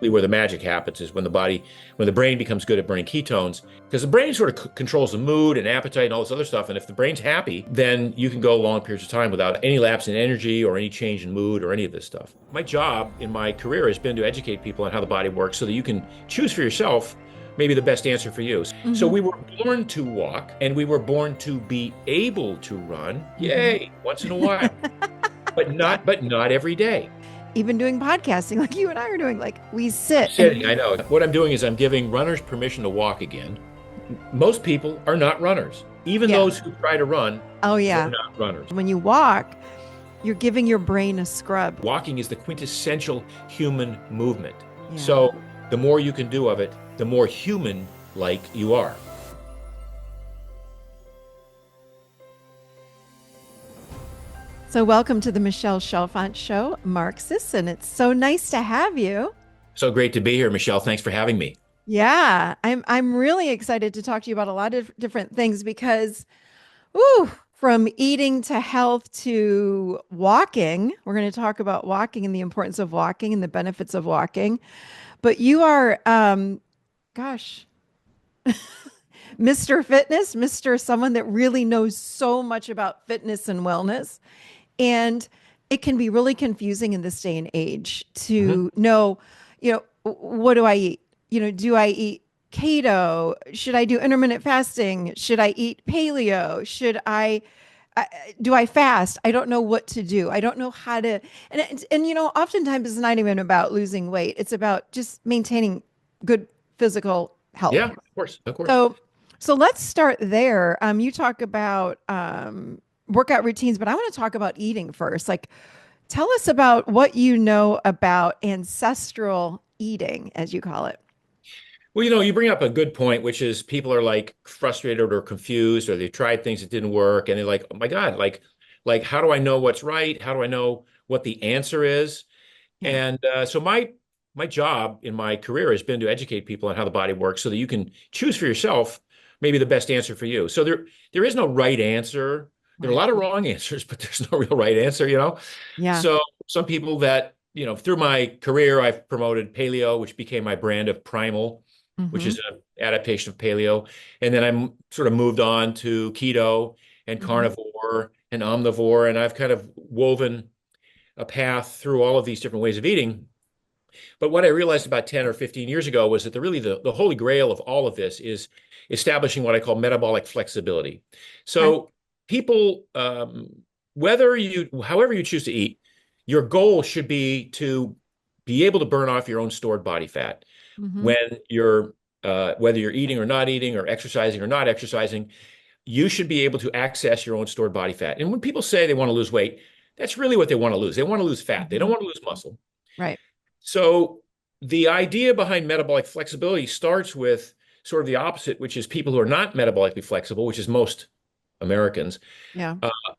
where the magic happens is when the brain becomes good at burning ketones, because the brain sort of controls the mood and appetite and all this other stuff. And if the brain's happy, then you can go long periods of time without any lapse in energy or any change in mood or any of this stuff. My job in my career has been to educate people on how the body works so that you can choose for yourself maybe the best answer for you. So we were born to walk and we were born to be able to run. Yay, once in a while. But not every day. Even doing podcasting like you and I are doing, like we sit. Sitting, I know. What I'm doing is I'm giving runners permission to walk again. Most people are not runners. Even those who try to run are not runners. When you walk, you're giving your brain a scrub. Walking is the quintessential human movement. Yeah. So the more you can do of it, the more human-like you are. So welcome to the Michelle Chalfant Show, Mark Sisson. It's so nice to have you. So great to be here, Michelle. Thanks for having me. Yeah, I'm really excited to talk to you about a lot of different things because, from eating to health to walking, we're going to talk about walking and the importance of walking and the benefits of walking. But you are, Mr. Fitness, Mr. Someone that really knows so much about fitness and wellness. And it can be really confusing in this day and age to know, what do I eat? Do I eat keto? Should I do intermittent fasting? Should I eat paleo? Do I fast? I don't know what to do. I don't know how to, and oftentimes it's not even about losing weight. It's about just maintaining good physical health. Yeah, of course. So let's start there. You talk about, workout routines, but I want to talk about eating first. Like, tell us about what you know about ancestral eating, as you call it. Well, you bring up a good point, which is people are like frustrated or confused, or they tried things that didn't work, and they're like, "Oh my God, like how do I know what's right? How do I know what the answer is?" Yeah. And so my job in my career has been to educate people on how the body works, so that you can choose for yourself maybe the best answer for you. So there is no right answer. There are a lot of wrong answers, but there's no real right answer, Yeah. So some people that, through my career, I've promoted paleo, which became my brand of Primal, which is an adaptation of paleo. And then I'm sort of moved on to keto and carnivore and omnivore. And I've kind of woven a path through all of these different ways of eating. But what I realized about 10 or 15 years ago was that the holy grail of all of this is establishing what I call metabolic flexibility. So people, however you choose to eat, your goal should be to be able to burn off your own stored body fat when whether you're eating or not eating or exercising or not exercising. You should be able to access your own stored body fat. And when people say they want to lose weight, that's really what they want to lose. They want to lose fat. They don't want to lose muscle. Right. So the idea behind metabolic flexibility starts with sort of the opposite, which is people who are not metabolically flexible, which is most Americans. Yeah.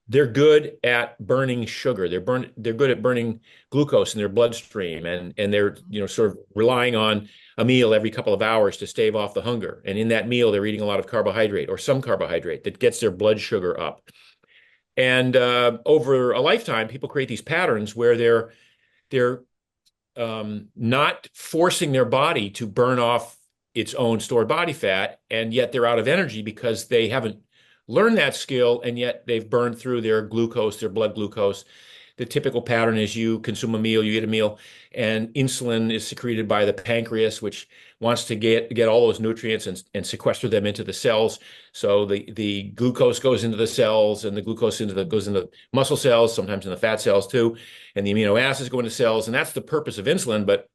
They're good at burning sugar. They're good at burning glucose in their bloodstream, and they're sort of relying on a meal every couple of hours to stave off the hunger. And in that meal, they're eating a lot of carbohydrate or some carbohydrate that gets their blood sugar up. And over a lifetime, people create these patterns where they're not forcing their body to burn off its own stored body fat, and yet they're out of energy because they haven't learned that skill, and yet they've burned through their glucose, their blood glucose. The typical pattern is you consume a meal, you eat a meal, and insulin is secreted by the pancreas, which wants to get all those nutrients and sequester them into the cells. So the glucose goes into the cells, and the glucose goes into muscle cells, sometimes in the fat cells too, and the amino acids go into cells, and that's the purpose of insulin. But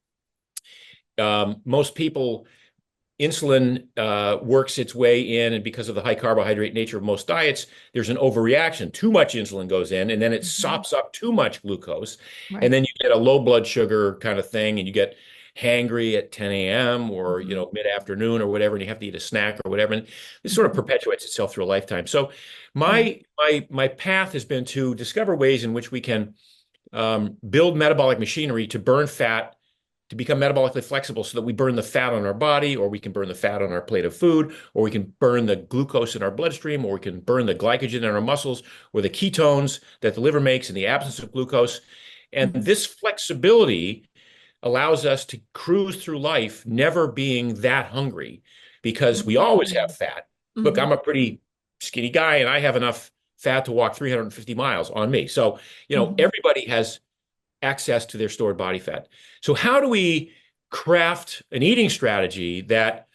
most people, insulin works its way in, and because of the high carbohydrate nature of most diets, there's an overreaction. Too much insulin goes in, and then it sops up too much glucose. Right. And then you get a low blood sugar kind of thing, and you get hangry at 10 a.m. or mid-afternoon or whatever, and you have to eat a snack or whatever. And this sort of perpetuates itself through a lifetime. So my path has been to discover ways in which we can build metabolic machinery to burn fat, to become metabolically flexible, so that we burn the fat on our body, or we can burn the fat on our plate of food, or we can burn the glucose in our bloodstream, or we can burn the glycogen in our muscles, or the ketones that the liver makes in the absence of glucose. And this flexibility allows us to cruise through life never being that hungry because we always have Mhm. fat. Look, Mhm. I'm a pretty skinny guy and I have enough fat to walk 350 miles on me. So, Mhm. everybody has access to their stored body fat. So, how do we craft an eating strategy that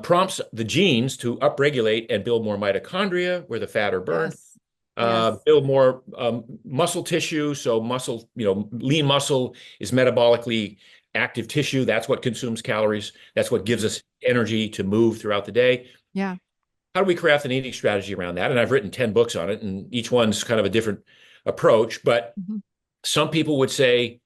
prompts the genes to upregulate and build more mitochondria where the fat are burned, Yes. Yes. build more muscle tissue. So muscle, lean muscle is metabolically active tissue. That's what consumes calories. That's what gives us energy to move throughout the day. Yeah. How do we craft an eating strategy around that? And I've written 10 books on it, and each one's kind of a different approach. But Mhm. some people would say,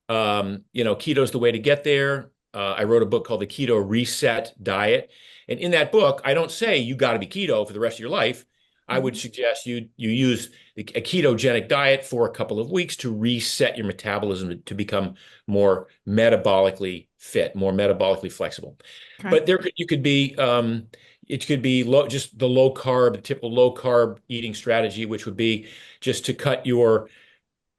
keto's the way to get there. I wrote a book called The Keto Reset Diet. And in that book, I don't say you got to be keto for the rest of your life. I would Mhm. suggest you use a ketogenic diet for a couple of weeks to reset your metabolism to become more metabolically fit, more metabolically flexible. Okay. But you could be it could be just the low carb, the typical low carb eating strategy, which would be just to cut your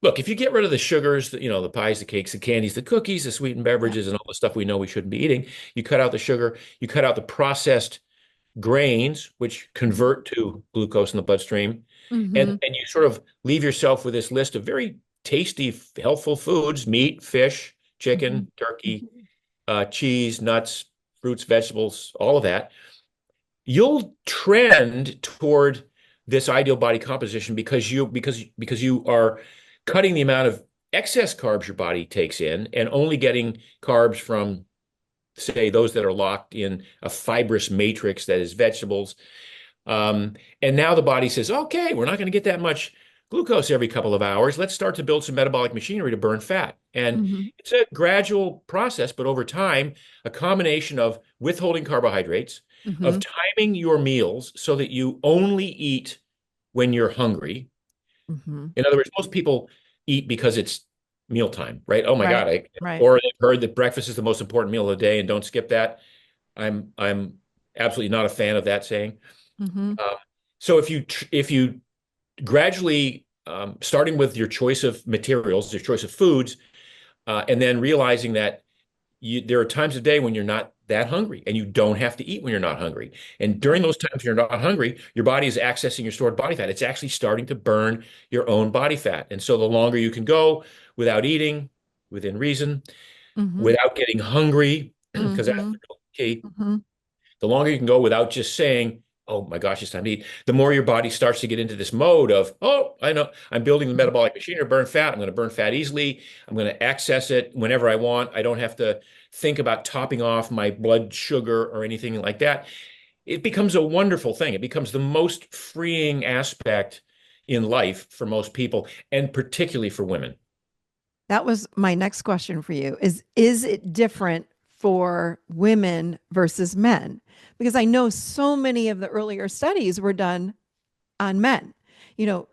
Look, if you get rid of the sugars, the pies, the cakes, the candies, the cookies, the sweetened Yeah. beverages, and all the stuff we know we shouldn't be eating, you cut out the sugar, you cut out the processed grains, which convert to glucose in the bloodstream, and, Mhm. and you sort of leave yourself with this list of very tasty, healthful foods: meat, fish, Mhm. chicken, turkey, Mhm. cheese, nuts, fruits, vegetables, all of that. You'll trend toward this ideal body composition because you are cutting the amount of excess carbs your body takes in and only getting carbs from, say, those that are locked in a fibrous matrix that is vegetables. Um, and now the body says, okay, we're not going to get that much glucose every couple of hours. Let's start to build some metabolic machinery to burn fat. And Mhm. it's a gradual process, but over time, a combination of withholding carbohydrates, of Mhm. timing your meals so that you only eat when you're hungry. Mhm. In other words, most people eat because it's mealtime, right? Oh my Right. God, Right. or they've heard that breakfast is the most important meal of the day and don't skip that. I'm absolutely not a fan of that saying. Mhm. Um, so if you gradually, starting with your choice of materials, your choice of foods, and then realizing that there are times of day when you're not that hungry and you don't have to eat when you're not hungry. And during Right. those times you're not hungry, your body is accessing your stored body fat. It's actually starting to burn your own body fat. And so the longer you can go without eating, within reason, Mhm. without getting hungry, because that's Mhm. the key, Mhm. the longer you can go without just saying, oh my gosh, it's time to eat, the more your body starts to get into this mode of, oh, I know, I'm building the Mhm. metabolic machine to burn fat. I'm going to burn fat easily. I'm going to access it whenever I want. I don't have to think about topping off my blood sugar or anything like that. It becomes a wonderful thing. It becomes the most freeing aspect in life for most people, and particularly for women. That was my next question for you. Is it different for women versus men? Because I know so many of the earlier studies were done on men, you know,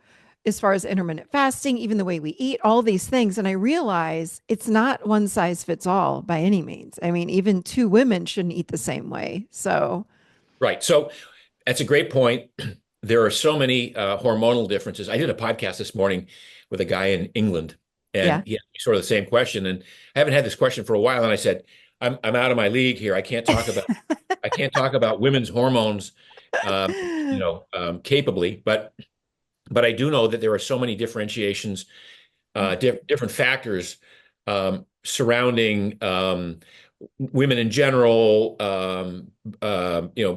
as far as intermittent fasting, even the way we eat, all these things. And I realize it's not one size fits all by any means. I mean, even two women shouldn't eat the same way. So, Right. So that's a great point. There are so many hormonal differences. I did a podcast this morning with a guy in England, and yeah. he asked me sort of the same question. And I haven't had this question for a while. And I said, I'm out of my league here. I can't talk about women's hormones, capably. But I do know that there are so many differentiations, different factors surrounding women in general,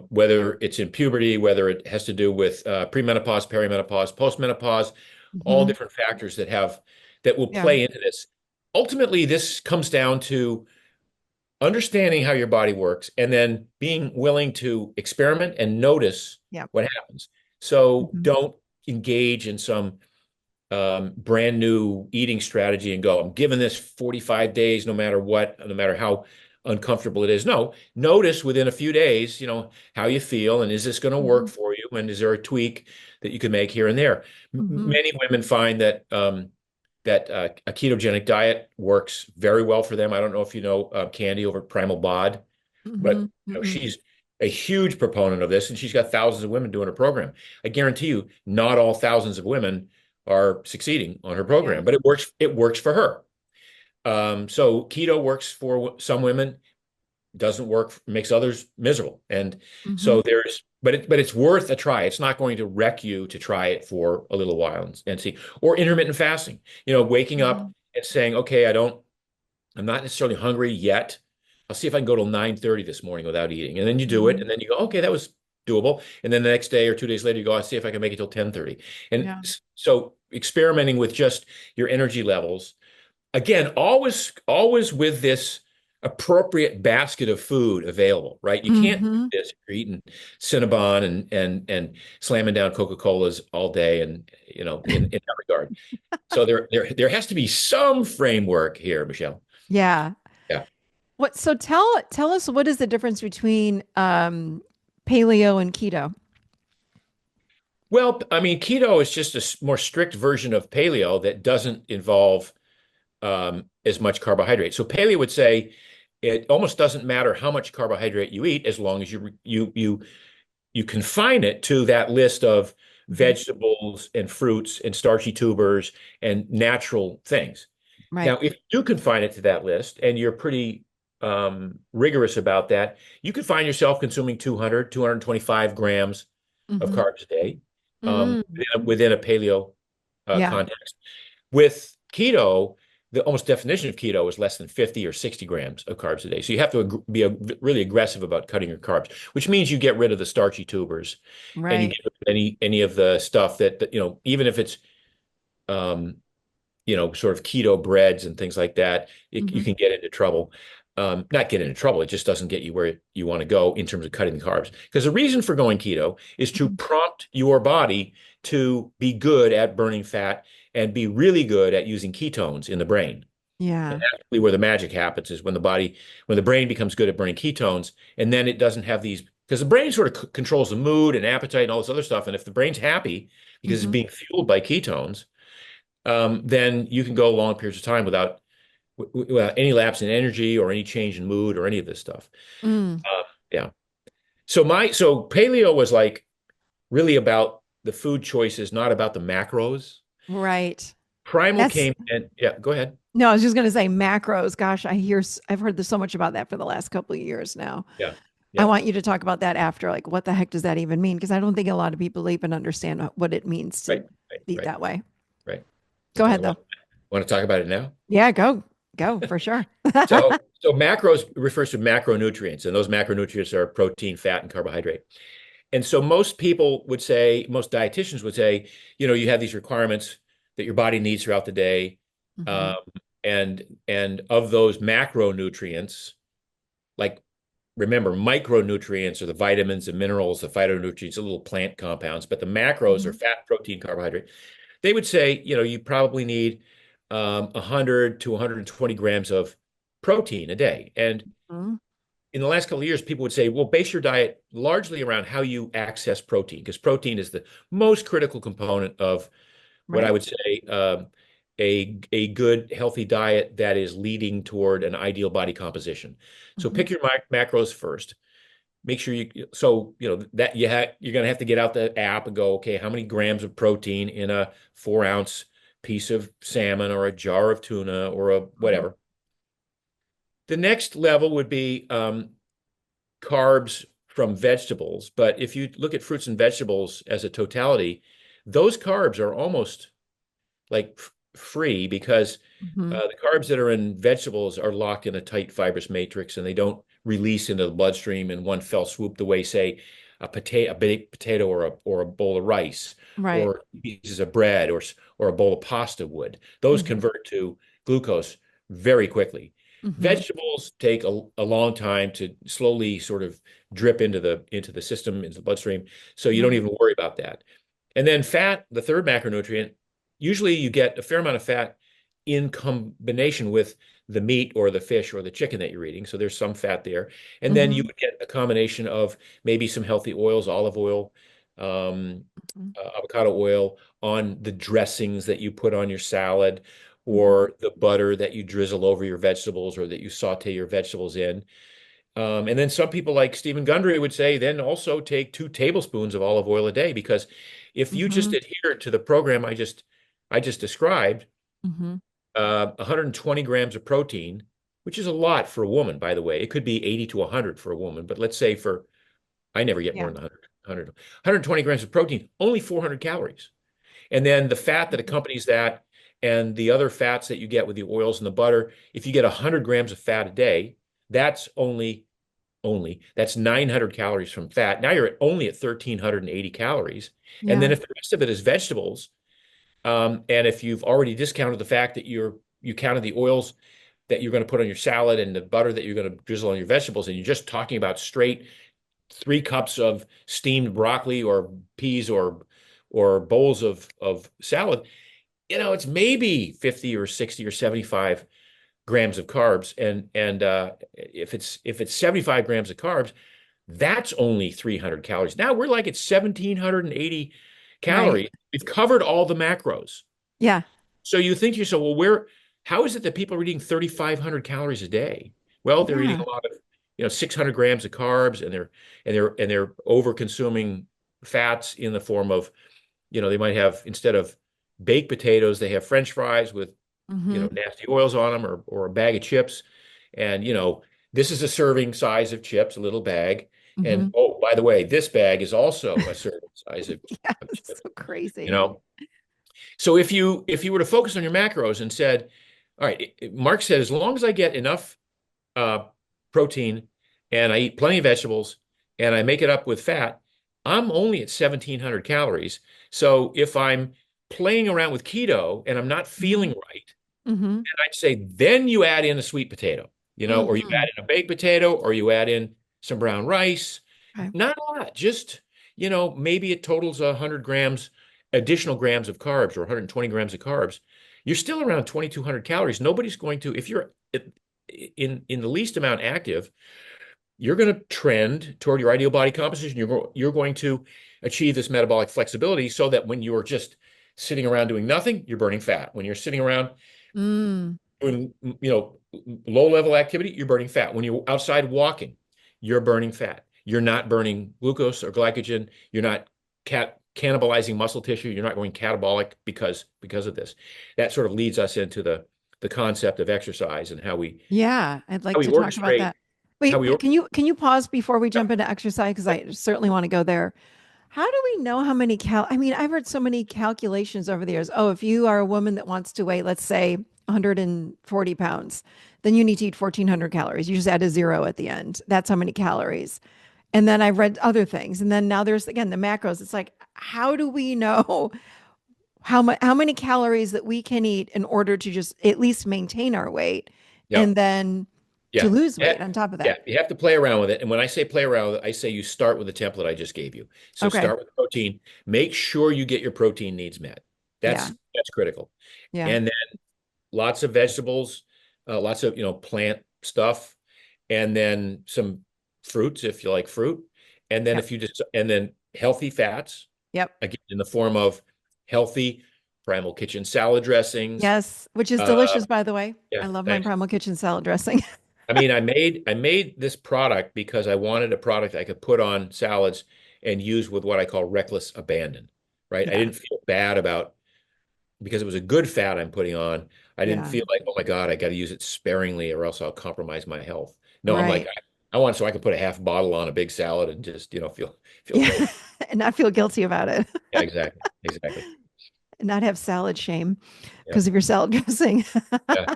whether it's in puberty, whether it has to do with premenopause, perimenopause, postmenopause, all Mhm. different factors that will Yeah. play into this. Ultimately, this comes down to understanding how your body works and then being willing to experiment and notice Yeah. what happens. So Mhm. don't engage in some brand new eating strategy and go, I'm giving this 45 days, no matter what, no matter how uncomfortable it is. No, notice within a few days, how you feel and is this going to work Mhm. for you? And is there a tweak that you can make here and there? Mhm. Many women find that a ketogenic diet works very well for them. I don't know if you know Candy over at Primal Bod, but Mhm. Mhm. she's a huge proponent of this, and she's got thousands of women doing her program. I guarantee you, not all thousands of women are succeeding on her Yeah. program, but it works. It works for her. So keto works for some women, doesn't work, makes others miserable. And Mm-hmm. so but it's worth a try. It's not going to wreck you to try it for a little while and see. Or intermittent fasting, waking up Mm-hmm. and saying, okay, I'm not necessarily hungry yet. I'll see if I can go till 9:30 this morning without eating. And then you do it, Mm-hmm. and then you go, okay, that was doable. And then the next day or 2 days later, you go, I'll see if I can make it till 10:30. And Yeah. so experimenting with just your energy levels. Again, always with this appropriate basket of food available, right? You can't do Mm-hmm. this if you're eating Cinnabon and slamming down Coca-Colas all day and in that regard. So there has to be some framework here, Michelle. Yeah. Yeah. So tell us, what is the difference between paleo and keto? Well, I mean, keto is just a more strict version of paleo that doesn't involve as much carbohydrate. So paleo would say it almost doesn't matter how much carbohydrate you eat as long as you confine it to that list of Mhm. vegetables and fruits and starchy tubers and natural things. Right. Now, if you do confine it to that list and you're pretty rigorous about that, you could find yourself consuming 200, 225 grams of Mm-hmm. carbs a day Mm. within a paleo Yeah. context. With keto, the almost definition of keto is less than 50 or 60 grams of carbs a day. So you have to be really aggressive about cutting your carbs, which means you get rid of the starchy tubers and you Right. get rid of any of the stuff that even if it's um, sort of keto breads and things like that, you Mm-hmm. can get into trouble. Not get into trouble, it just doesn't get you where you want to go in terms of cutting the carbs. Because the reason for going keto is to Mm-hmm. prompt your body to be good at burning fat and be really good at using ketones in the brain. And Yeah. that's really where the magic happens is when the brain becomes good at burning ketones, and then it doesn't have these, because the brain sort of controls the mood and appetite and all this other stuff. And if the brain's happy because it's Mm-hmm. being fueled by ketones, then you can go long periods of time without any lapse in energy or any change in mood or any of this stuff. Mm. Yeah. So paleo was like really about the food choices, not about the macros. Right. Primal That's came and yeah, go ahead. No, I was just going to say macros. Gosh, I've heard this so much about that for the last couple of years now. Yeah. I Yeah. want you to talk about that after. Like, what the heck does that even mean? Because I don't think a lot of people even understand what it means to Right. Right. eat Right. that way. Right. Go Okay. ahead, Well, though. want to talk about it now? Yeah, go for sure. So macros refers to macronutrients, and those macronutrients are protein, fat, and carbohydrate. And so most dietitians would say, you have these requirements that your body needs throughout the day. Hmm. Um, and of those macronutrients, like remember, micronutrients are the vitamins and minerals, the phytonutrients, the little plant compounds, but the macros are Hmm. fat, protein, carbohydrate. They would say, you probably need 100 to 120 grams of protein a day. And Hmm. in the last couple of years, people would say, well, base your diet largely around how you access protein, because protein is the most critical component of what I Right. would say a good, healthy diet that is leading toward an ideal body composition. So Hmm. pick your macros first. Make sure that you're going to have to get out the app and go, okay, how many grams of protein in a 4 ounce piece of salmon or a jar of tuna or a Hmm. whatever. The next level would be carbs from vegetables. But if you look at fruits and vegetables as a totality, those carbs are almost like free because Hmm. the carbs that are in vegetables are locked in a tight fibrous matrix and they don't release into the bloodstream in one fell swoop the way, say, a baked potato or a bowl of rice Right. or pieces of bread or a bowl of pasta would. Those Hmm. convert to glucose very quickly. Hmm. Vegetables take a long time to slowly sort of drip into the system, into the bloodstream, so you don't Right. even worry about that. And then fat, the third macronutrient, usually you get a fair amount of fat in combination with the meat or the fish or the chicken that you're eating. So there's some fat there. And then you Hmm. would get a combination of maybe some healthy oils, olive oil, um, Hmm. avocado oil on the dressings that you put on your salad Hmm. or the butter that you drizzle over your vegetables or that you saute your vegetables in. And then some people like Stephen Gundry would say, then also take 2 tablespoons of olive oil a day, because if you just Hmm. adhere to the program I just described, Hmm. 120 grams of protein, which is a lot for a woman, by the way. It could be 80 to 100 for a woman, but let's say I never get more Yeah. than 120 grams of protein, only 400 calories. And then the fat that Mhm. accompanies that and the other fats that you get with the oils and the butter, if you get 100 grams of fat a day, that's that's 900 calories from fat. Now you're only at 1,380 calories. And then Yeah. if the rest of it is vegetables, and if you've already discounted the fact that you counted the oils that you're going to put on your salad and the butter that you're going to drizzle on your vegetables, and you're just talking about straight 3 cups of steamed broccoli or peas or bowls of salad, it's maybe 50 or 60 or 75 grams of carbs. And if it's 75 grams of carbs, that's only 300 calories. Now we're like at 1,780 Right. calories. We've covered all the macros. Yeah. So you think to yourself, well, how is it that people are eating 3,500 calories a day? Well, they're eating Yeah. a lot of, 600 grams of carbs, and they're over consuming fats in the form of, they might have, instead of baked potatoes, they have French fries with, Hmm. nasty oils on them, or a bag of chips. And, this is a serving size of chips, a little bag. Hmm. And oh, by the way, this bag is also a serving size Yeah. of It's chips, so you crazy. know. So if you were to focus on your macros and said, all right, Mark said, as long as I get enough uh, protein and I eat plenty of vegetables and I make it up with fat, I'm only at 1,700 calories. So if I'm playing around with keto and I'm not Hmm. feeling right, Hmm. and I'd say then you add in a sweet potato, or you Hmm. add in a baked potato, or you add in some brown rice. Okay. Not a lot, just, maybe it totals 100 grams, additional grams of carbs, or 120 grams of carbs. You're still around 2,200 calories. Nobody's going to, if you're in the least amount active, you're going to trend toward your ideal body composition. You're going to achieve this metabolic flexibility so that when you're just sitting around doing nothing, you're burning fat. When you're sitting around Mm. doing, low level activity, you're burning fat. When you're outside walking, you're burning fat. You're not burning glucose or glycogen. You're not cannibalizing muscle tissue. You're not going catabolic because of this. That sort of leads us into the concept of exercise and Yeah, I'd how like we to talk about orchestrate that. Wait, how we. can you pause before we Yeah, jump into exercise? Because I certainly want to go there. How do we know how many I mean, I've heard so many calculations over the years. Oh, if you are a woman that wants to weigh, let's say, 140 pounds, then you need to eat 1,400 calories. You just add a zero at the end. That's how many calories. And then I've read other things. And then now there's again the macros. It's like, how do we know how many calories that we can eat in order to just at least maintain our weight yeah, and then to yeah. lose Eh, weight on top of Yeah, that? you have to play around with it. And when I say play around with it, I say you start with the template I just gave you. So Okay. start with protein. Make sure you get your protein needs met. Yeah. That's critical. Yeah. And then lots of vegetables, lots of plant stuff, and then some fruits if you like fruit. And then Yep. if you just and then healthy fats, Yep. again in the form of healthy Primal Kitchen salad dressings. Yes, which is Uh, delicious, by the way. I yeah, love my thanks. Primal Kitchen salad dressing. I mean, I made this product because I wanted a product I could put on salads and use with what I call reckless abandon, right? I Yeah. didn't feel bad about, because it was a good fat I'm putting on. I didn't Yeah. feel like, oh my God, I got to use it sparingly or else I'll compromise my health. No, I'm like, Right. I want so I can put a half bottle on a big salad and just, feel Yeah. great. And not feel guilty about it. Yeah, exactly. Exactly. And not have salad shame Yeah. because of your salad dressing. Yeah.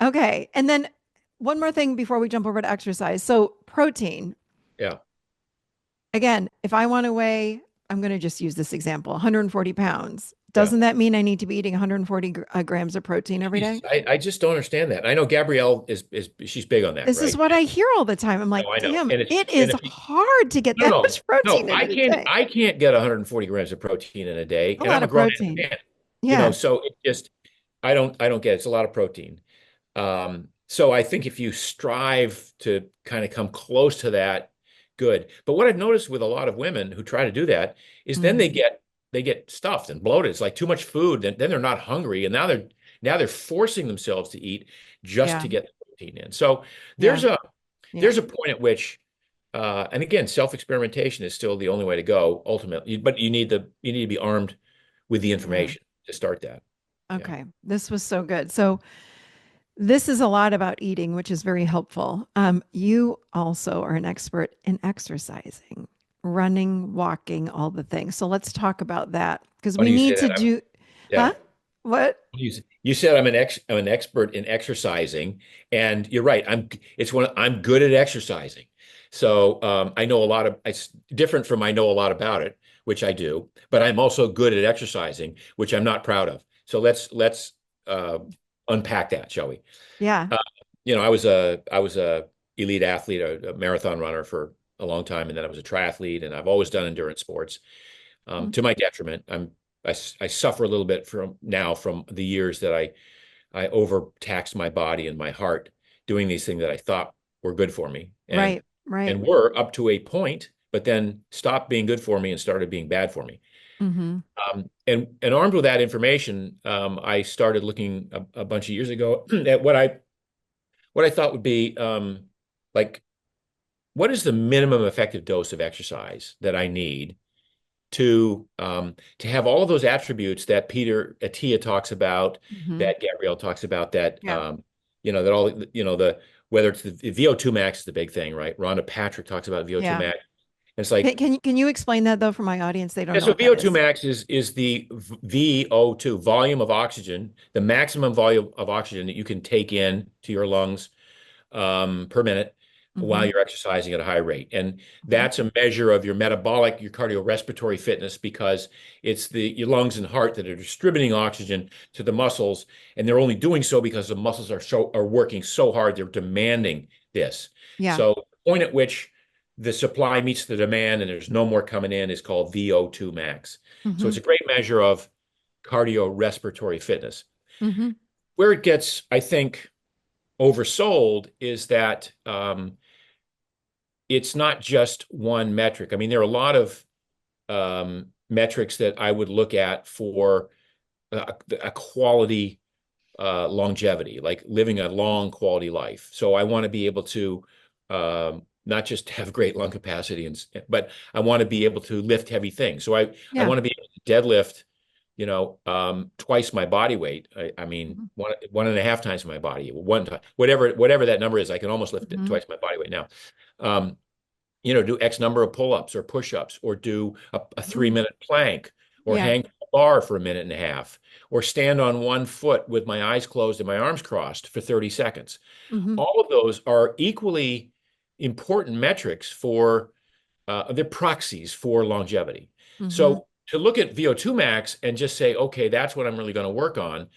Okay. And then one more thing before we jump over to exercise. So, protein. Yeah. Again, if I want to weigh, I'm going to just use this example, 140 pounds. Yeah. Doesn't that mean I need to be eating 140 grams of protein every Jeez, day? I just don't understand that. I know Gabrielle is she's big on that, This is right? what I hear all the time. I'm No, like, I know. damn, And it and is if you, hard to get no, that no, much protein no, in a day. I can't get 140 grams of protein in a day, A and lot I'm a of grown ass protein. man. Yeah. So it just I don't get it. It's a lot of protein. So I think if you strive to kind of come close to that, good. But what I've noticed with a lot of women who try to do that is then Mm, they get stuffed and bloated. It's like too much food. Then they're not hungry, and now they're forcing themselves to eat just yeah. to get the protein in. So Yeah. there's a Yeah. there's a point at which, and again, self-experimentation is still the only way to go ultimately. But you need to be armed with the Yeah. information to start that. Yeah. Okay. This was so good. So this is a lot about eating, which is very helpful. You also are an expert in exercising, running, walking, all the things. So let's talk about that because Why we do you say need to that? do, Yeah. huh? What? You said I'm an expert in exercising, and you're right. I'm good at exercising. So I know a lot of it's different from I know a lot about it, which I do, but I'm also good at exercising, which I'm not proud of. So let's uh, unpack that, shall we? Yeah. Uh, I was a elite athlete, a marathon runner for a long time, and then I was a triathlete, and I've always done endurance sports. To my detriment, I suffer a little bit from the years that I overtaxed my body and my heart doing these things that I thought were good for me, Right. Right. and were up to a point, but then stopped being good for me and started being bad for me. Mm-hmm. And armed with that information, I started looking a bunch of years ago at what I thought would be like what is the minimum effective dose of exercise that I need to have all of those attributes that Peter Attia talks about, Mm-hmm. that Gabrielle talks about, that Yeah. that all the whether it's the VO2 max is the big thing, right? Rhonda Patrick talks about VO2 Yeah. max. It's like Can you explain that though for my audience? They don't yeah, know so what that VO2 is. max is the VO2 volume of oxygen, the maximum volume of oxygen that you can take in to your lungs per minute while Mm-hmm. you're exercising at a high rate. And Mm-hmm. that's a measure of your metabolic, your cardiorespiratory fitness, because it's your lungs and heart that are distributing oxygen to the muscles. And they're only doing so because the muscles are working so hard. They're demanding this. Yeah. So the point at which the supply meets the demand and there's no more coming in is called VO2 max. So Mm-hmm. it's a great measure of cardiorespiratory fitness. Mm-hmm. Where it gets, I think, oversold is that it's not just one metric. I mean, there are a lot of metrics that I would look at for a quality longevity, like living a long quality life. So I want to be able to not just have great lung capacity, but I want to be able to lift heavy things. So I Yeah. want to be able to deadlift, twice my body weight. I mean, Mm-hmm. one and a half times my body, one time, whatever that number is, I can almost lift it Mm-hmm. twice my body weight now. Um, do X number of pull-ups or push-ups, or do a Mm-hmm. 3-minute plank, or Yeah. hang a bar for a minute and a half, or stand on one foot with my eyes closed and my arms crossed for 30 seconds. Mm-hmm. All of those are equally important metrics for they're proxies for longevity. Mm-hmm. So to look at VO2 max and just say, okay, that's what I'm really going to work on.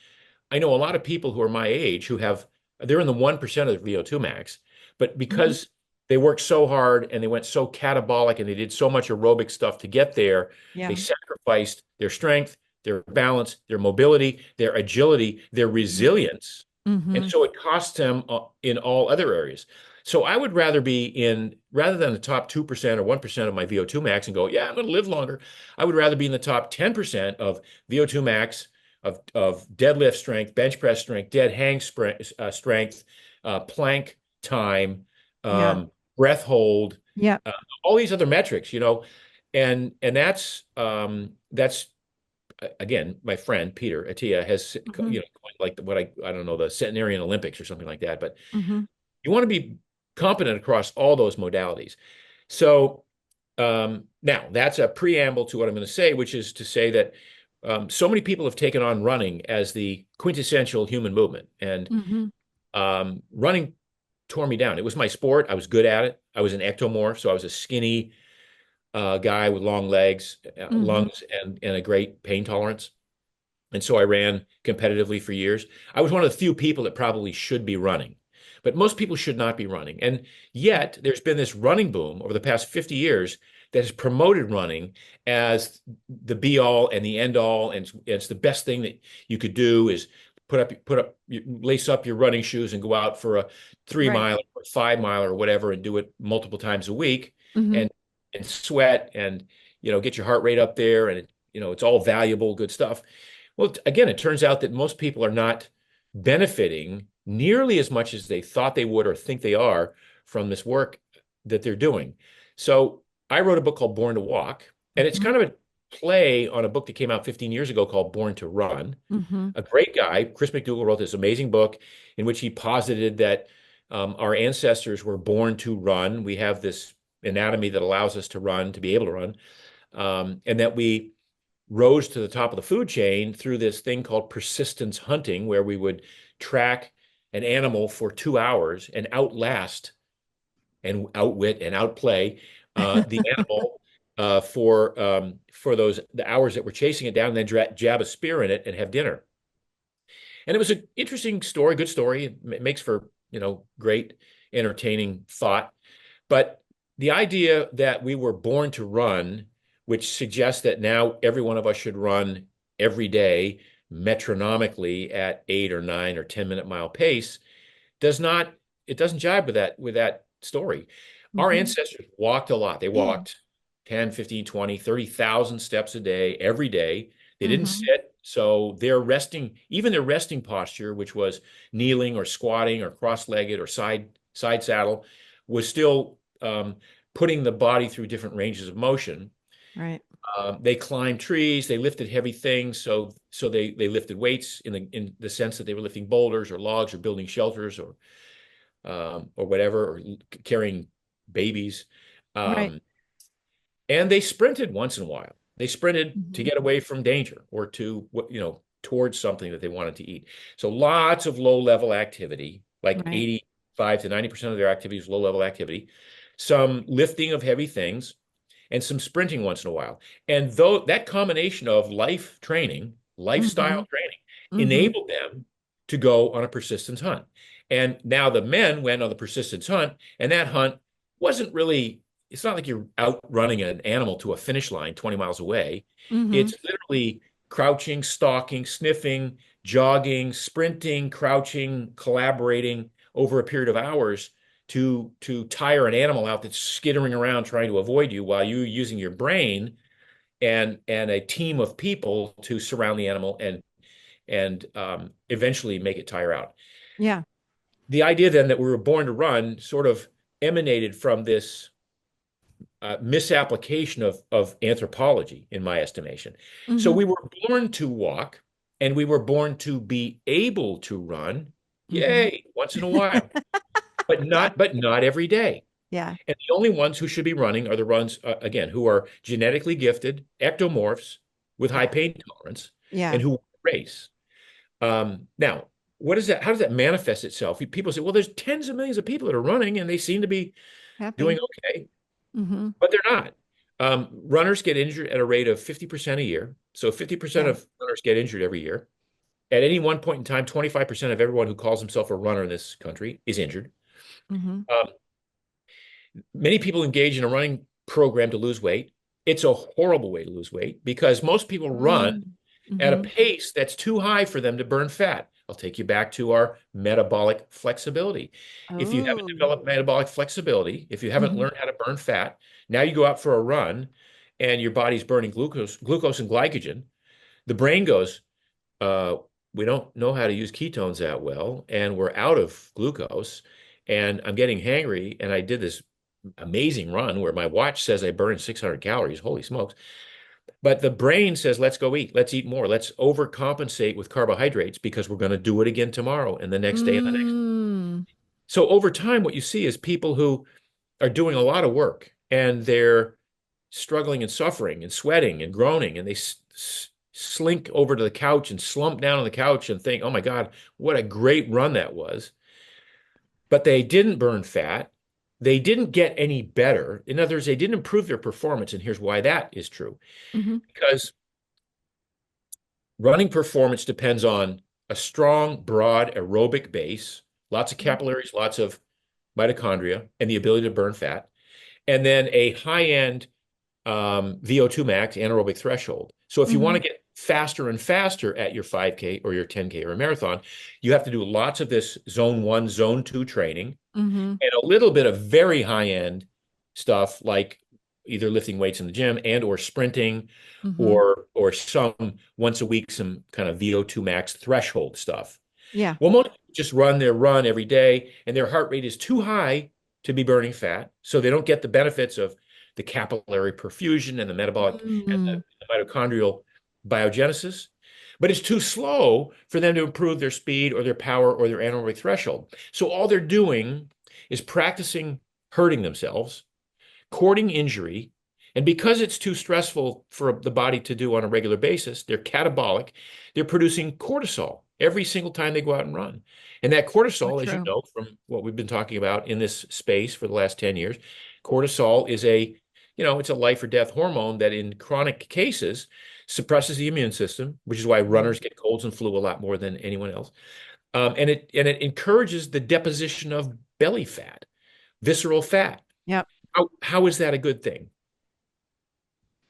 I know a lot of people who are my age they're in the 1% of the VO2 max, but Mm-hmm. because they worked so hard and they went so catabolic and they did so much aerobic stuff to get there, they Yeah. sacrificed their strength, their balance, their mobility, their agility, their resilience. And Mm-hmm. so it costs them in all other areas. So I would rather rather than the top 2% or 1% of my VO2 max and go, yeah, I'm going to live longer. I would rather be in the top 10% of VO2 max, of deadlift strength, bench press strength, dead hang strength, plank time, Yeah. breath hold, Yeah. uh, all these other metrics, and that's again, my friend Peter Attia has, Mm-hmm. like what I don't know, the centenarian Olympics or something like that. But Mm-hmm. you want to be competent across all those modalities. So now that's a preamble to what I'm going to say, which is to say that so many people have taken on running as the quintessential human movement, and Mm-hmm. running tore me down. It was my sport. I was good at it. I was an ectomorph, so I was a skinny guy with long legs, Mm-hmm. lungs, and a great pain tolerance. And so I ran competitively for years. I was one of the few people that probably should be running, but most people should not be running. And yet there's been this running boom over the past 50 years that has promoted running as the be all and the end all. And it's the best thing that you could do is lace up your running shoes and go out for a three Right. mile or 5 mile or whatever and do it multiple times a week Mm-hmm. and sweat and get your heart rate up there, and it's all valuable, good stuff. Well, again, it turns out that most people are not benefiting nearly as much as they thought they would or think they are from this work that they're doing. So I wrote a book called Born to Walk, and it's Mm-hmm. kind of play on a book that came out 15 years ago called Born to Run. Mm-hmm. A great guy, Chris McDougall, wrote this amazing book in which he posited that our ancestors were born to run. We have this anatomy that allows us to run, to be able to run, and that we rose to the top of the food chain through this thing called persistence hunting, where we would track an animal for 2 hours and outlast and outwit and outplay the animal for the hours that we're chasing it down, and then jab a spear in it and have dinner. And it was an interesting story, good story. It makes for, great, entertaining thought. But the idea that we were born to run, which suggests that now every one of us should run every day metronomically at 8 or 9 or 10 minute mile pace, it doesn't jibe with that story. Our Mm-hmm. ancestors walked a lot. They walked 10, 15, 20, 30,000 steps a day, every day. They didn't Mm-hmm. sit. So even their resting posture, which was kneeling or squatting or cross-legged or side saddle, was still putting the body through different ranges of motion. Right. They climbed trees, they lifted heavy things. So they lifted weights in the sense that they were lifting boulders or logs or building shelters or whatever, or carrying babies. Right. And they sprinted once in a while. They sprinted to Mm-hmm. get away from danger or towards something that they wanted to eat. So lots of low-level activity, like Right. 85 to 90% of their activity is low-level activity, some lifting of heavy things, and some sprinting once in a while. And though that combination of Mm-hmm. lifestyle training, Mm-hmm. enabled them to go on a persistence hunt. And now the men went on the persistence hunt, and that hunt wasn't really, it's not like you're outrunning an animal to a finish line 20 miles away. Mm-hmm. It's literally crouching, stalking, sniffing, jogging, sprinting, crouching, collaborating over a period of hours to tire an animal out that's skittering around trying to avoid you, while you using your brain and a team of people to surround the animal and eventually make it tire out. Yeah. The idea then that we were born to run sort of emanated from this misapplication of anthropology, in my estimation. So Mm-hmm. we were born to walk, and we were born to be able to run. Mm-hmm. Yay, once in a while, but Yeah. not every day. Yeah. And the only ones who should be running are the ones, again, who are genetically gifted, ectomorphs with high Yeah. pain tolerance, Yeah. and who race. Now, what is that? How does that manifest itself? People say, well, there's tens of millions of people that are running, and they seem to be doing Happy. okay, Mm-hmm. but they're not. Runners get injured at a rate of 50% a year. So 50% Yeah. of runners get injured every year. At any one point in time, 25% of everyone who calls himself a runner in this country is injured. Mm-hmm. Um, Many people engage in a running program to lose weight. It's a horrible way to lose weight because most people run at a Mm-hmm. pace that's too high for them to burn fat. I'll take you back to our metabolic flexibility. If you haven't Oh. developed metabolic flexibility, if you haven't Mm-hmm. learned how to burn fat, now you go out for a run and your body's burning glucose and glycogen. The brain goes, uh, we don't know how to use ketones that well, and we're out of glucose, and I'm getting hangry, and I did this amazing run where my watch says I burned 600 calories. Holy smokes. But the brain says, let's go eat. Let's eat more. Let's overcompensate with carbohydrates because we're going to do it again tomorrow and the next day and the next. Mm. So over time, what you see is people who are doing a lot of work and they're struggling and suffering and sweating and groaning, and they slink over to the couch and slump down on the couch and think, oh my God, what a great run that was. But they didn't burn fat. They didn't get any better. In other words, they didn't improve their performance. And here's why that is true. Mm-hmm. Because running performance depends on a strong, broad aerobic base, lots of capillaries, lots of mitochondria, and the ability to burn fat, and then a high-end VO2 max anaerobic threshold. So if you want Mm-hmm. to get faster and faster at your 5K or your 10K or a marathon, you have to do lots of this zone 1, zone 2 training Mm-hmm. and a little bit of very high-end stuff like either lifting weights in the gym and or sprinting Mm-hmm. or some once a week, some kind of VO2 max threshold stuff. Yeah. Well, most people just run their run every day and their heart rate is too high to be burning fat. So they don't get the benefits of the capillary perfusion and the metabolic and Mm, the mitochondrial biogenesis. But it's too slow for them to improve their speed or their power or their anaerobic threshold. So all they're doing is practicing hurting themselves, courting injury. And because it's too stressful for the body to do on a regular basis, they're catabolic. They're producing cortisol every single time they go out and run. And that so cortisol, as you true. know from what we've been talking about in this space for the last 10 years, cortisol is it's a life or death hormone that in chronic cases suppresses the immune system, which is why Mm. runners get colds and flu a lot more than anyone else. And it encourages the deposition of belly fat, visceral fat. Yep. How is that a good thing?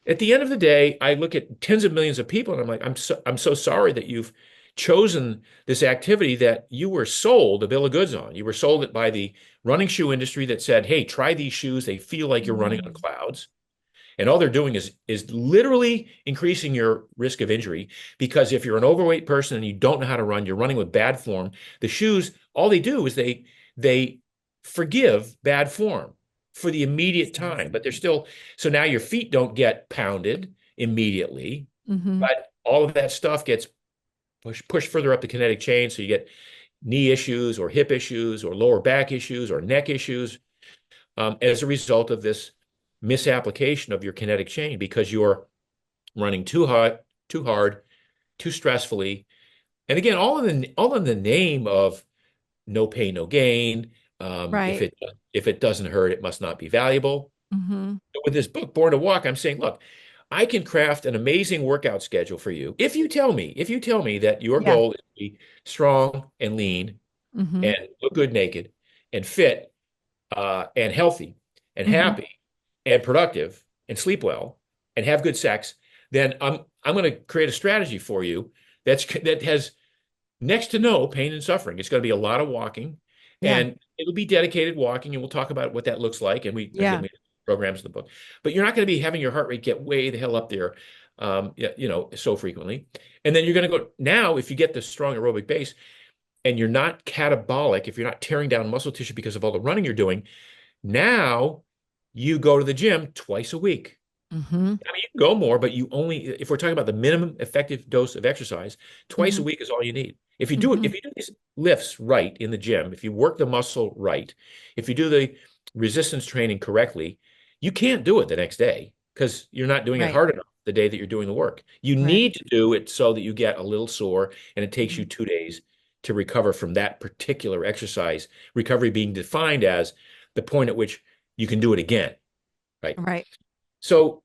At the end of the day, I look at tens of millions of people and I'm like, I'm so sorry that you've chosen this activity that you were sold a bill of goods on. You were sold it by the running shoe industry that said, hey, try these shoes. They feel like you're running on Mm. clouds. And all they're doing is literally increasing your risk of injury because if you're an overweight person and you don't know how to run, you're running with bad form. The shoes, all they do is they forgive bad form for the immediate time, but they're still so now your feet don't get pounded immediately, Hmm. but all of that stuff gets pushed further up the kinetic chain. So you get knee issues or hip issues or lower back issues or neck issues as a result of this misapplication of your kinetic chain because you're running too hard, too stressfully. And again, all in the name of no pain, no gain. If Right. it doesn't hurt, it must not be valuable. Hmm. With this book, Born to Walk, I'm saying, look, I can craft an amazing workout schedule for you. If you tell me that your Yeah. goal is to be strong and lean Hmm. and look good naked and fit and healthy and Hmm. happy and productive and sleep well and have good sex, then I'm going to create a strategy for you that has next to no pain and suffering. It's going to be a lot of walking, Yeah. and it'll be dedicated walking, and we'll talk about what that looks like. And Yeah. we have programs in the book, but you're not going to be having your heart rate get way the hell up there, so frequently. And then you're going to go now if you get the strong aerobic base and you're not catabolic, if you're not tearing down muscle tissue because of all the running you're doing, now you go to the gym twice a week. Hmm. I mean, you can go more, but if we're talking about the minimum effective dose of exercise, twice a Hmm. week is all you need. Hmm. If you do these lifts right in the gym, if you work the muscle right, if you do the resistance training correctly, you can't do it the next day because you're not doing it Right. hard enough the day that you're doing the work. You Right. need to do it so that you get a little sore and it takes you Mhm. 2 days to recover from that particular exercise, recovery being defined as the point at which you can do it again, right? Right. So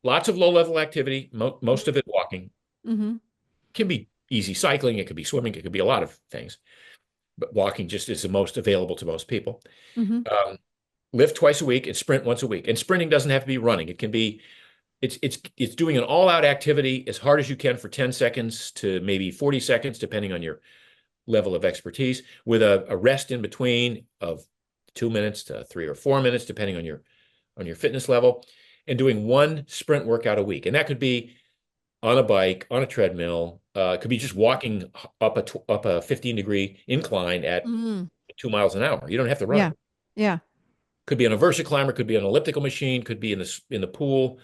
lots of low-level activity, most of it walking. Hmm. Can be easy cycling, it could be swimming, it could be a lot of things, but walking just is the most available to most people. Hmm. Um, Lift twice a week and sprint once a week. And sprinting doesn't have to be running. It can be it's doing an all-out activity as hard as you can for 10 seconds to maybe 40 seconds, depending on your level of expertise, with a rest in between of 2 minutes to 3 or 4 minutes, depending on your fitness level, and doing one sprint workout a week. And that could be on a bike, on a treadmill. It could be just walking up a 15-degree incline at Mm. 2 miles an hour. You don't have to Yeah. run. Yeah. Could be on a verticlimber, could be an elliptical machine, could be in the pool.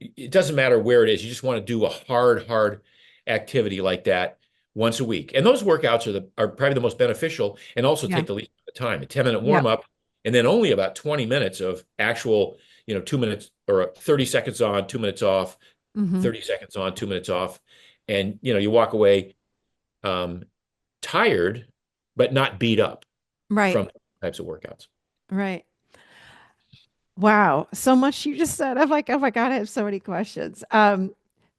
It doesn't matter where it is. You just want to do a hard activity like that once a week. And those workouts are probably the most beneficial and also Yeah. take the least amount of time. A 10-minute warm Yep. up, and then only about 20 minutes of actual, 2 minutes or 30 seconds on, 2 minutes off, Hmm. 30 seconds on, 2 minutes off. And you walk away um, tired, but not beat up Right. from types of workouts. Right. Wow, so much you just said. I'm like, oh my God, I have so many questions.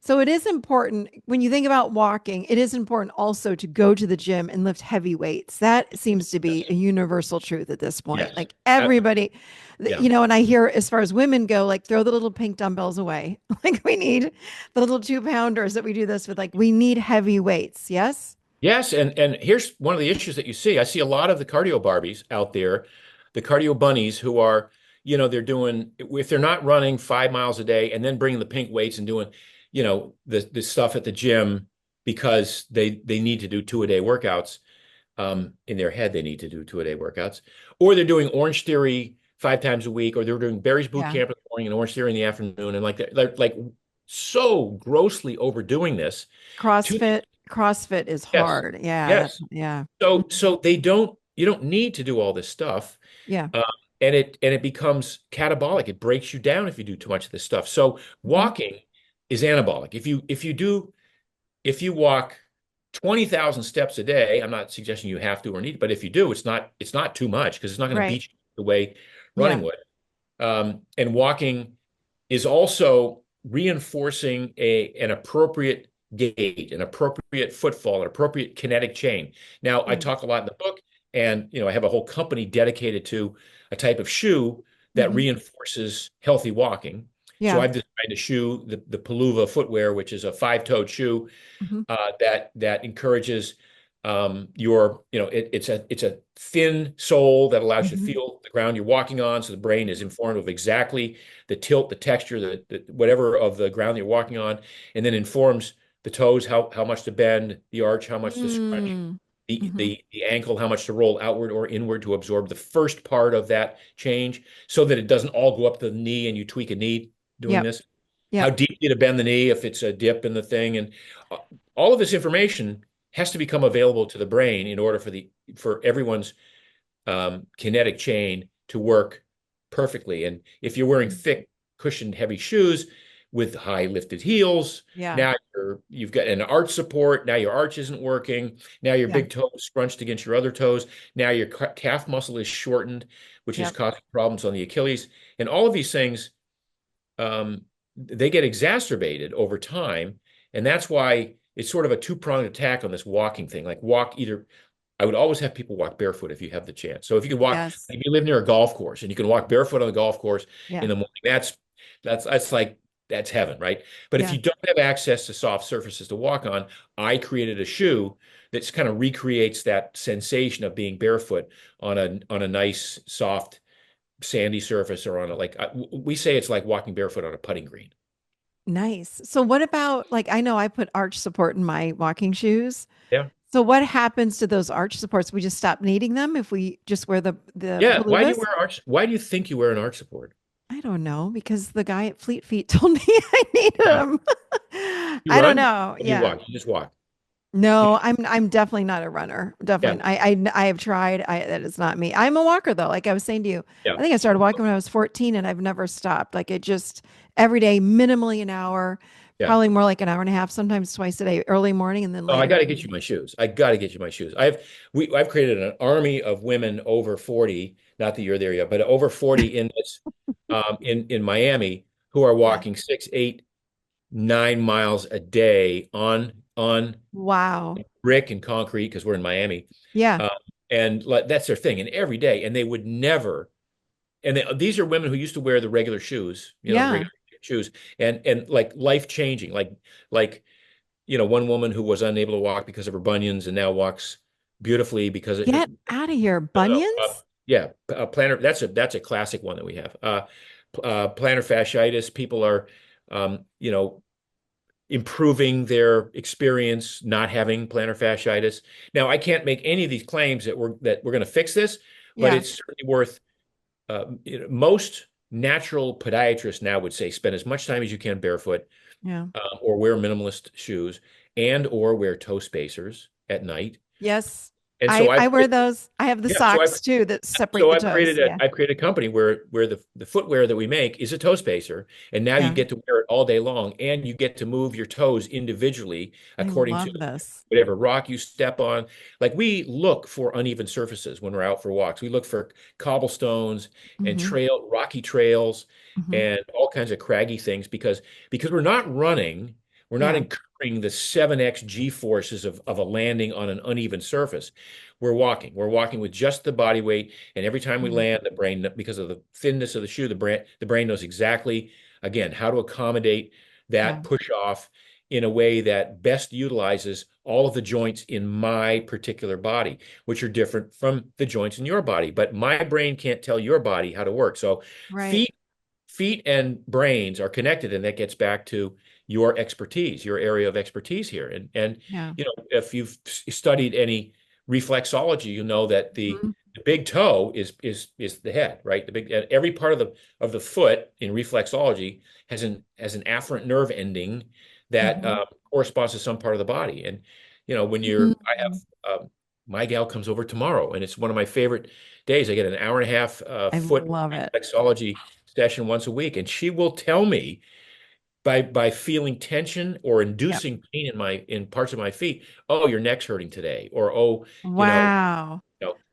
So it is important when you think about walking, it is important also to go to the gym and lift heavy weights. That seems to be Yes. a universal truth at this point. Yes. Like everybody, Yeah. and I hear as far as women go, like throw the little pink dumbbells away. Like we need the little 2 pounders that we do this with. Like we need heavy weights. Yes. Yes, and here's one of the issues that you see. I see a lot of the cardio Barbies out there, the cardio bunnies who are, they're doing if they're not running 5 miles a day and then bringing the pink weights and doing, the stuff at the gym because they need to do two-a-day workouts. In their head, they need to do two-a-day workouts, or they're doing Orange Theory 5 times a week, or they're doing Barry's Boot Yeah. Camp morning, an orange theory in the afternoon, and like so grossly overdoing this to CrossFit is yes, hard. Yeah, yes. yeah. So they don't you don't need to do all this stuff. Yeah. Um, and it becomes catabolic. It breaks you down if you do too much of this stuff. So Mhm. walking is anabolic. If you walk 20,000 steps a day, I'm not suggesting you have to or need, but if you do, it's not too much because it's not going to Right. beat you the way running Yeah. would. And walking is also reinforcing an appropriate gait, an appropriate footfall, an appropriate kinetic chain. Now, I Mm. talk a lot in the book, and I have a whole company dedicated to a type of shoe that Hmm. reinforces healthy walking. So Yeah. I've designed a shoe, the Palooza footwear, which is a five-toed shoe Hmm. that encourages it's a thin sole that allows you to Hmm. feel the ground you're walking on, so the brain is informed of exactly the tilt, the texture, the whatever of the ground you're walking on, and then informs the toes how much to bend, the arch, how much to scrunch, Mm. the Hmm. the the ankle, how much to roll outward or inward to absorb the first part of that change, so that it doesn't all go up to the knee and you tweak a knee doing Yep. this. How Yep. deeply to bend the knee if it's a dip in the thing, and uh, all of this information has to become available to the brain in order for everyone's kinetic chain to work perfectly. And if you're wearing thick, cushioned, heavy shoes with high lifted heels, Yeah. now you've got an arch support. Now your arch isn't working. Now your Yeah. big toe is scrunched against your other toes. Now your calf muscle is shortened, which is Yep. causing problems on the Achilles. And all of these things, they get exacerbated over time. And that's why it's sort of a two-pronged attack on this walking thing. Like walk either, I would always have people walk barefoot if you have the chance. So if you can walk, Yes. if you live near a golf course and you can walk barefoot on the golf course in Yeah. the morning, that's like that's heaven, right? But if Yeah. you don't have access to soft surfaces to walk on, I created a shoe that kind of recreates that sensation of being barefoot on a nice, soft, sandy surface or on a we say it's like walking barefoot on a putting green. Nice. So what about like I know I put arch support in my walking shoes. Yeah. So what happens to those arch supports? We just stop needing them if we just wear the Yeah. Why do you Paluvas? wear arch? Why do you think you wear an arch support? I don't know because the guy at Fleet Feet told me I needed Yeah. them. You I don't run? know. Or do you Yeah. walk? You just walk. You, No, I'm definitely not a runner. yeah. Definitely. I have tried. That is not me. I'm a walker though. Like I was saying to you, Yeah. I think I started walking when I was 14 and I've never stopped. Like it just every day, minimally an hour, Yeah. probably more like an hour and a half, sometimes twice a day, early morning and then Oh, I later got at to get you night. my shoes. I got to get you my shoes. I've created an army of women over 40, not that you're there yet, but over 40 in this in Miami who are Yeah. walking 6, 8, 9 miles a day on Wow. brick and concrete because we're in Miami. Yeah. Uh, and like, that's their thing. And every day, and they would never. These are women who used to wear the regular shoes, the Yeah. regular shoes, and like life changing, like one woman who was unable to walk because of her bunions and now walks beautifully because it. Get out of here. No, no, Bunions? yeah, plantar. That's a classic one that we have. Plantar fasciitis. People are, improving their experience not having plantar fasciitis. Now, I can't make any of these claims that we're going to fix this, but Yeah. it's certainly worth. Most natural podiatrists now would say spend as much time as you can barefoot, Yeah. or wear minimalist shoes, and or wear toe spacers at night. Yes. And so I I've wear those. I have the yeah, so I've socks too that separate so the I've toes. created a Yeah. I've created a company where the footwear that we make is a toe spacer, and now you Yeah. get to wear it all day long, and you get to move your toes individually I according to love this. whatever rock you step on. Like we look for uneven surfaces when we're out for walks. We look for cobblestones and Hmm. rocky trails Hmm. and all kinds of craggy things because we're not running, we're not Yeah. incurring the 7x G forces of a landing on an uneven surface. We're walking. We're walking with just the body weight, and every time we Mhm. land, the brain, because of the thinness of the shoe, the brain knows exactly, again, how to accommodate Yeah. that push off in a way that best utilizes all of the joints in my particular body, which are different from the joints in your body. But my brain can't tell your body how to work. So Right. feet and brains are connected, and that gets back to your expertise, your area of expertise here. And Yeah. if you've studied any reflexology, you know that the Mhm. The big toe is the head, right? The big every part of the foot in reflexology has an afferent nerve ending that Mhm. corresponds to some part of the body. And when I Mhm. have my gal comes over tomorrow, and it's one of my favorite days. I get an hour and a half I foot love it. reflexology session once a week, and she will tell me by feeling tension or Yep. inducing pain in parts of my feet. Oh, your neck's hurting today, or oh, you know, Wow.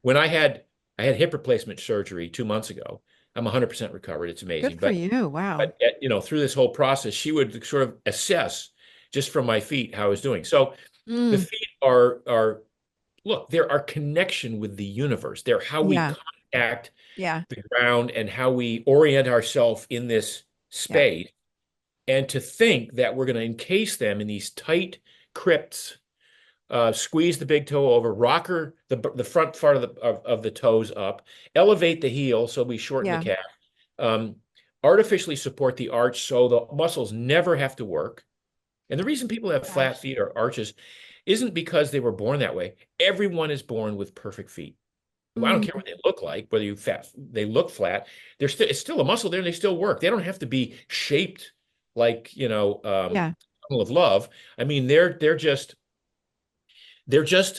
when I had hip replacement surgery 2 months ago. I'm 100% recovered. It's Good amazing. for But you. Wow. but through this whole process, she would sort of assess just from my feet how I was doing. So the Mm. feet are look, they're our connection with the universe. They're how we Yeah. contact Yeah. the ground and how we orient ourselves in this Yep. space. And to think that we're going to encase them in these tight crypts, squeeze the big toe over, rocker the front part of the toes up, elevate the heel so we shorten the Yeah. calf, um, artificially support the arch so the muscles never have to work. And the reason people have flat Gosh. feet or arches isn't because they were born that way. Everyone is born with perfect feet. Well, I don't care Mm. what they look like, whether they look flat. It's still a muscle there, and they still work. They don't have to be shaped like Yeah. tunnel of love. I mean, they're just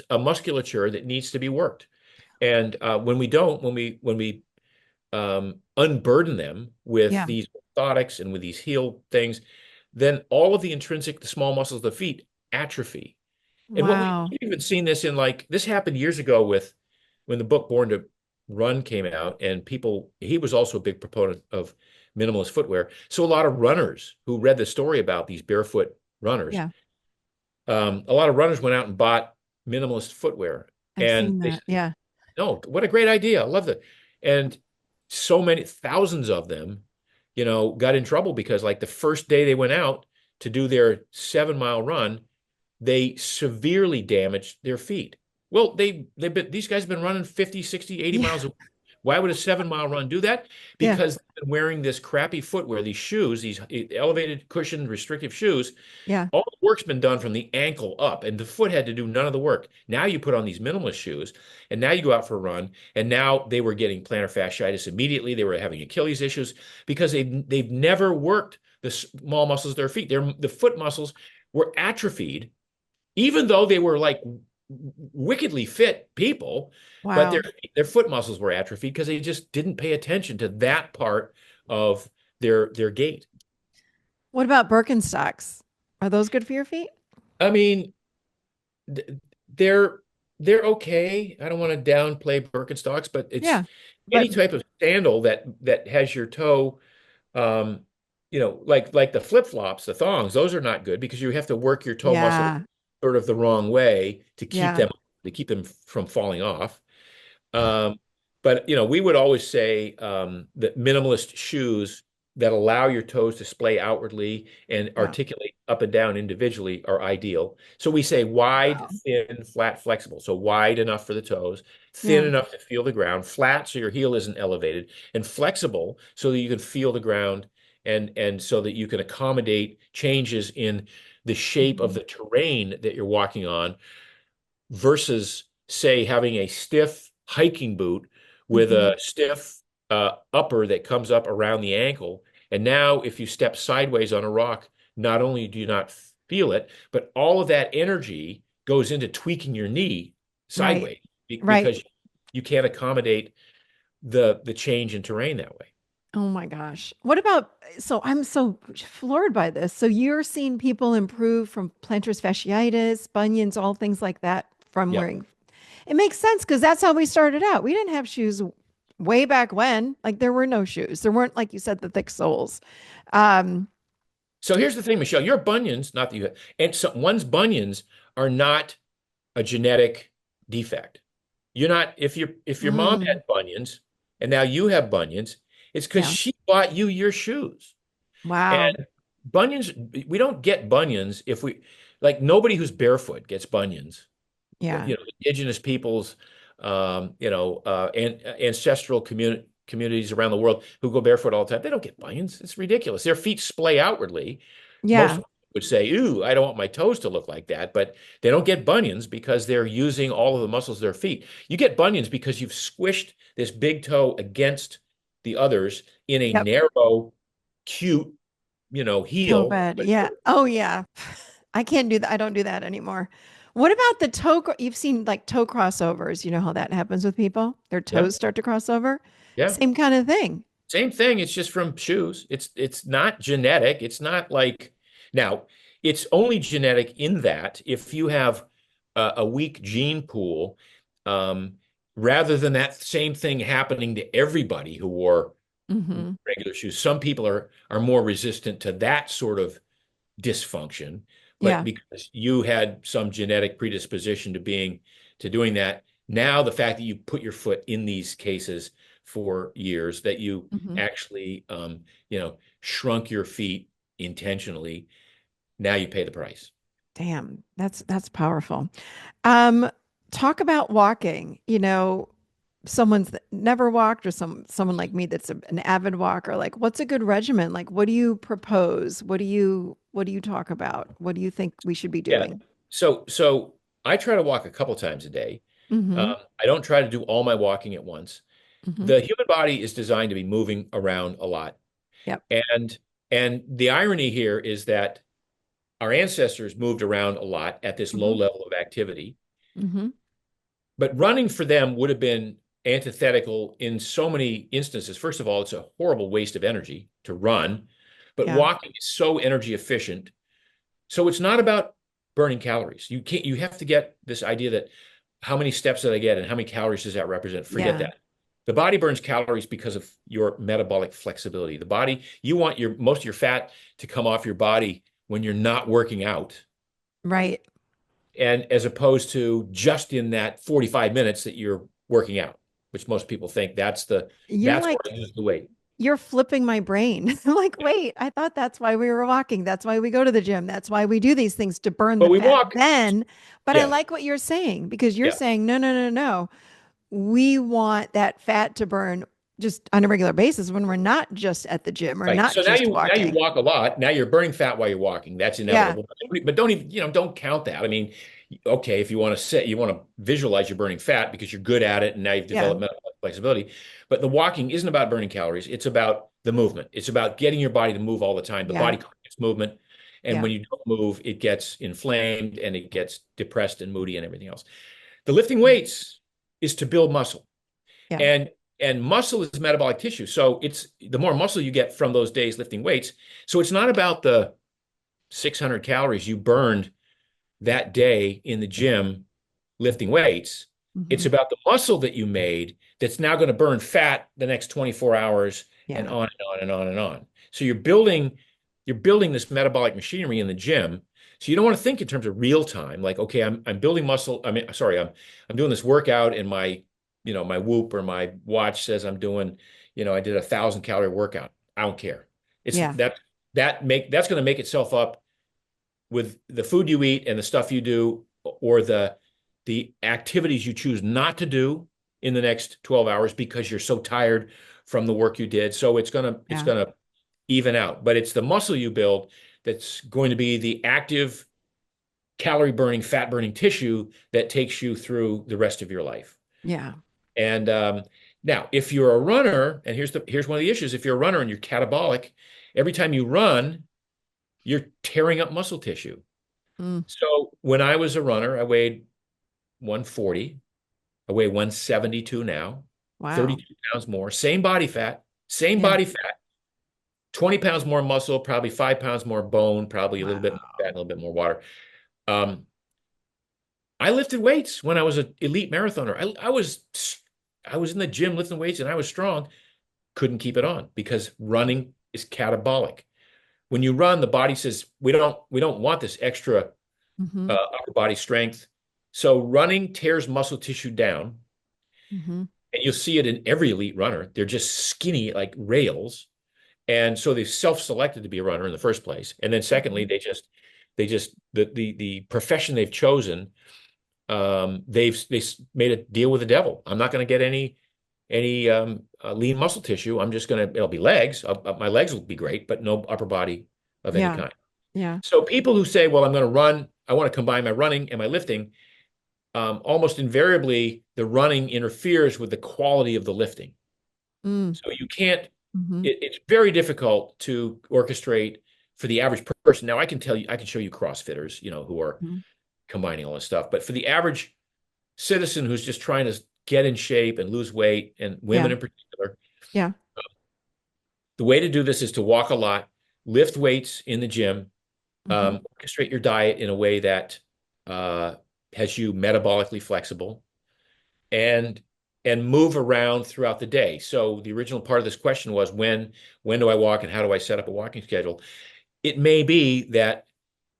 a musculature that needs to be worked. And when we unburden them with Yeah. these orthotics and with these heel things, then all of the small muscles of the feet atrophy. And Wow. we've even seen this in, like, this happened years ago with when the book Born to Run came out, and he was also a big proponent of minimalist footwear. So a lot of runners who read the story about these barefoot runners, Yeah. a lot of runners went out and bought minimalist footwear. I've And seen they that. said, Yeah. no, what a great idea. I love that. And so many thousands of them, got in trouble because, like, the first day they went out to do their 7 mile run, they severely damaged their feet. Well, these guys have been running 50, 60, 80 Yeah. miles a week. Why would a 7 mile run do that? Yeah. Because they've been wearing this crappy footwear, these shoes, these elevated cushioned restrictive shoes. Yeah. All the work's been done from the ankle up, and the foot had to do none of the work. Now you put on these minimalist shoes, and now you go out for a run, and now they were getting plantar fasciitis immediately. They were having Achilles issues because they've never worked the small muscles of their feet. The foot muscles were atrophied, even though they were like wickedly fit people, but their Wow. their foot muscles were atrophied because they just didn't pay attention to that part of their gait. What about Birkenstocks? Are those good for your feet? I mean, they're they're okay. I don't want to downplay Birkenstocks, but it's Yeah. any But type of sandal that has your toe, um, like the flip-flops, the thongs, those are not good because you have to work your toe muscle yeah. sort of the wrong way Yeah. to keep them from falling off. Um, but we would always say that minimalist shoes that allow your toes to splay outwardly and Yeah. articulate up and down individually are ideal. So we say wide, Wow. thin, flat, flexible. So wide enough for the toes, thin Yeah. enough to feel the ground, flat so your heel isn't elevated, and flexible so that you can feel the ground and so that you can accommodate changes in the shape of Mhm. the terrain that you're walking on versus, say, having a stiff hiking boot with Mhm. a stiff upper that comes up around the ankle. And now, if you step sideways on a rock, not only do you not feel it, but all of that energy goes into tweaking your knee Right. sideways Right. because you can't accommodate the change in terrain that way. Oh my gosh. What about, so I'm so floored by this. So you're seeing people improve from plantar fasciitis, bunions, all things like that from Yep. wearing. It makes sense because that's how we started out. We didn't have shoes way back when. Like there were no shoes. There weren't, like you said, the thick soles. Um, So here's the thing, Michelle, your bunions, not that you have, and so one's bunions are not a genetic defect. You're not if your mom mm, had bunions and now you have bunions, it's because yeah. she bought you your shoes. Wow. And bunions, we don't get bunions if we like nobody who's barefoot gets bunions. Yeah. Indigenous peoples, and ancestral communities around the world who go barefoot all the time, they don't get bunions. It's ridiculous. Their feet splay outwardly, most Yeah. would say, ooh, I don't want my toes to look like that. But they don't get bunions because they're using all of the muscles of their feet. You get bunions because you've squished this big toe against the others in a Yep. narrow, cute, Toe heel. bed. Yeah. Oh, yeah. I can't do that. I don't do that anymore. What about the you've seen like toe crossovers. You know how that happens with people? Their Yeah, toes start to cross over. yeah. Same kind of thing. Same thing. It's just from shoes. It's not genetic. It's not like now. It's only genetic in that if you have a weak gene pool, um, rather than that same thing happening to everybody who wore Hmm. regular shoes. Some people are more resistant to that sort of dysfunction, but Yeah. because you had some genetic predisposition to doing that, now the fact that you put your foot in these cases for years, that you Hmm. actually shrunk your feet intentionally, now you pay the price. Damn, that's powerful. Um, Talk about walking. Someone's that never walked, or someone like me that's an avid walker. Like, what's a good regimen? Like, what do you propose? What do you talk about? What do you think we should be Yeah. doing? So I try to walk a couple times a day. Mm-hmm. I don't try to do all my walking at once. Mm-hmm. The human body is designed to be moving around a lot. Yep. And the irony here is that our ancestors moved around a lot at this low Mm-hmm. level of activity, Mm-hmm. but running for them would have been antithetical in so many instances. First of all, it's a horrible waste of energy to run, but Yeah. walking is so energy efficient. So it's not about burning calories. You have to get this idea that how many steps did I get and how many calories does that represent? Forget Yeah. that. The body burns calories because of your metabolic flexibility. The body, you want your most of your fat to come off your body when you're not working out, Right. and as opposed to just in that 45 minutes that you're working out, which most people think You're that's where like I lose the weight. you're flipping my brain. I'm like, wait, I thought that's why we were walking. That's why we go to the gym. That's why we do these things to burn But the we fat walk, then. But I yeah, like what you're saying because you're yeah. saying, no, no, no, no. We want that fat to burn just on a regular basis when we're not just at the gym or Right. not So now just you walking. walk a lot. Now you're burning fat while you're walking. That's Yeah. inevitable. But don't even, don't count that. I mean, okay, if you want to visualize you're burning fat because you're good at it and now you've Yeah. developed metabolic flexibility. But the walking isn't about burning calories. It's about the movement. It's about getting your body to move all the time. The Yeah. body craves movement. And Yeah. when you don't move, it gets inflamed and it gets depressed and moody and everything else. The lifting weights is to build muscle. Yeah. And muscle is metabolic tissue. So it's the more muscle you get from those days lifting weights. So it's not about the 600 calories you burned that day in the gym lifting weights. It's Hmm. about the muscle that you made that's now going to burn fat the next 24 hours and Yeah. on and on and on and on. So you're building this metabolic machinery in the gym. So you don't want to think in terms of real time, like, okay, I'm building muscle. I mean, sorry, I'm doing this workout and my Whoop or my watch says I'm doing, I did 1,000-calorie workout. I don't care. It's Yeah. that's going to make itself up with the food you eat and the stuff you do, or the activities you choose not to do in the next 12 hours because you're so tired from the work you did. So it's Yeah. gonna even out. But it's the muscle you build that's going to be the active calorie burning, fat burning tissue that takes you through the rest of your life. Yeah. And now, if you're a runner, and here's one of the issues: if you're a runner and you're catabolic, every time you run, you're tearing up muscle tissue. Mm. So when I was a runner, I weighed 140. I weigh 172 now, Wow. 32 pounds more, same Yeah. body fat, 20 pounds more muscle, probably 5 pounds more bone, probably a little bit more Wow. fat, a little bit more water. Um, I lifted weights when I was an elite marathoner. I was in the gym lifting weights and I was strong. Couldn't keep it on because running is catabolic. When you run, the body says we don't want this extra Hmm. upper body strength. So running tears muscle tissue down, Hmm. and you'll see it in every elite runner. They're just skinny like rails, and so they've self-selected to be a runner in the first place. And then secondly, Hmm. they just the profession they've chosen. They made a deal with the devil. I'm not going to get any lean muscle tissue. I'm just going to, it'll be legs. My legs will be great, but no upper body of any Yeah. kind. Yeah. So people who say, well, I'm going to run, I want to combine my running and my lifting, almost invariably the running interferes with the quality of the lifting. Mm. So you can't, Hmm. it's very difficult to orchestrate for the average person. Now I can tell you, I can show you CrossFitters, who are Hmm. combining all this stuff. But for the average citizen who's just trying to get in shape and lose weight, and women Yeah. in particular, Yeah. the way to do this is to walk a lot, lift weights in the gym, Hmm. orchestrate your diet in a way that uh, has you metabolically flexible, and move around throughout the day. So the original part of this question was when do I walk and how do I set up a walking schedule? It may be that